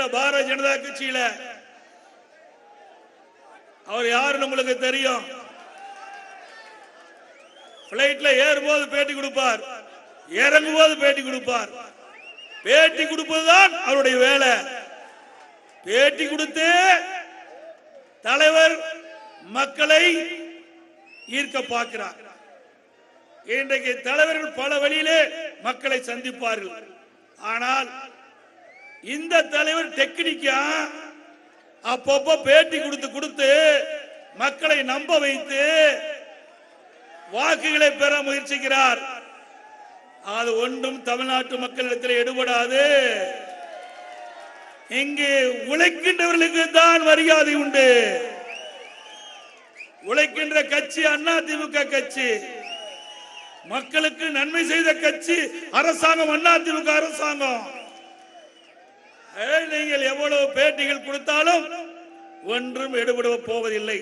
தமிழகத்தில் பாரதிய ஜனதா கட்சியில அவர் யாருன்னு உங்களுக்கு தெரியும். பிளைட்ல ஏறும்போது பேட்டி கொடுப்பார், இறங்கும் போது பேட்டி கொடுப்பார். பேட்டி கொடுப்பதுதான் அவருடைய வேலை. பேட்டி கொடுத்து தலைவர் மக்களை ஈர்க்க பார்க்கிறார். இன்றைக்கு தலைவர்கள் பல வழியிலே மக்களை சந்திப்பார்கள். ஆனால் இந்த தலைவர் டெக்னிக்கா அப்பப்போ பேட்டி கொடுத்து மக்களை நம்ப வைத்து வாக்குகளை பெற முயற்சிக்கிறார். அது ஒன்றும் தமிழ்நாட்டு மக்களிடத்தில் எடுபடாது. இங்கு உழைக்கின்றவர்களுக்கு தான் மரியாதை உண்டு. உழைக்கின்ற கட்சி அதிமுக கட்சி, மக்களுக்கு நன்மை செய்த கட்சி அரசாங்கம் அதிமுக அரசாங்கம். நீங்கள் எவ்வளவு பேட்டிகள் கொடுத்தாலும் ஒன்றும் எடுபட போவதில்லை.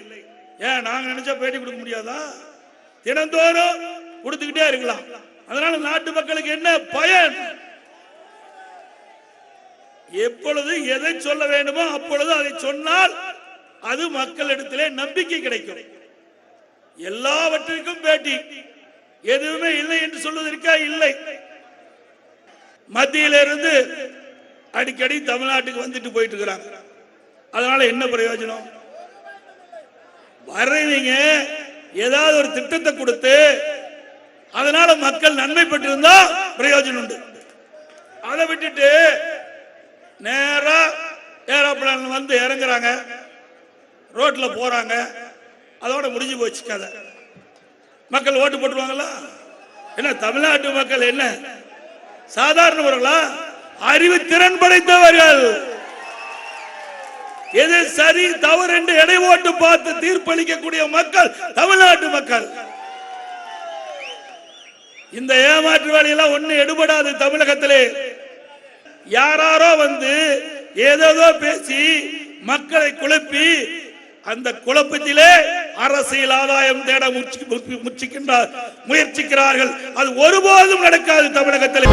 ஏன் நாங்க நினைச்சா பேட்டி கொடுக்க முடியாதா? தினந்தோறும் கொடுத்துக்கிட்டே இருக்கலாம். அதனால நாட்டு மக்களுக்கு என்ன பயன்? எப்பொழுது எதை சொல்ல வேண்டுமோ அப்பொழுது அதை சொன்னால் அது மக்களிடத்திலே நம்பிக்கை கிடைக்கும். எல்லாவற்றிற்கும் பேட்டி, எதுவுமே இல்லை என்று சொல்வதற்கா இல்லை. மத்தியிலிருந்து அடிக்கடி தமிழ்நாட்டுக்கு வந்துட்டு போயிட்டு இருக்கிறாங்க. அதனால என்ன பிரயோஜனம்? வர்றீங்க ஏதாவது ஒரு திட்டத்தை கொடுத்து அதனால மக்கள் நன்மை பெற்றிருந்தா பிரயோஜனம் உண்டு. அதை விட்டுட்டு நேரா ஏரோப்ளேன் வந்து இறங்குறாங்க, ரோட்ல போறாங்க, அதோட முடிஞ்சு போச்சு கதை. மக்கள் ஓட்டு போட்டுருவாங்களா? என்ன தமிழ்நாட்டு மக்கள் என்ன சாதாரணவர்களா? அறிவு திறன் படைத்தவர்கள். எது சரி தவறு என்று எடை ஓட்டு பார்த்து தீர்ப்பளிக்கக்கூடிய மக்கள் தமிழ்நாட்டு மக்கள். இந்த ஏமாற்று வேலையெல்லாம் ஒண்ணு எடுபடாது. தமிழகத்திலே யாரோ வந்து ஏதோ பேசி மக்களை குழப்பி அந்த குழப்பத்திலே அரசியல் ஆதாயம் தேட முயற்சிக்கிறார்கள். அது ஒருபோதும் நடக்காது தமிழகத்தில்.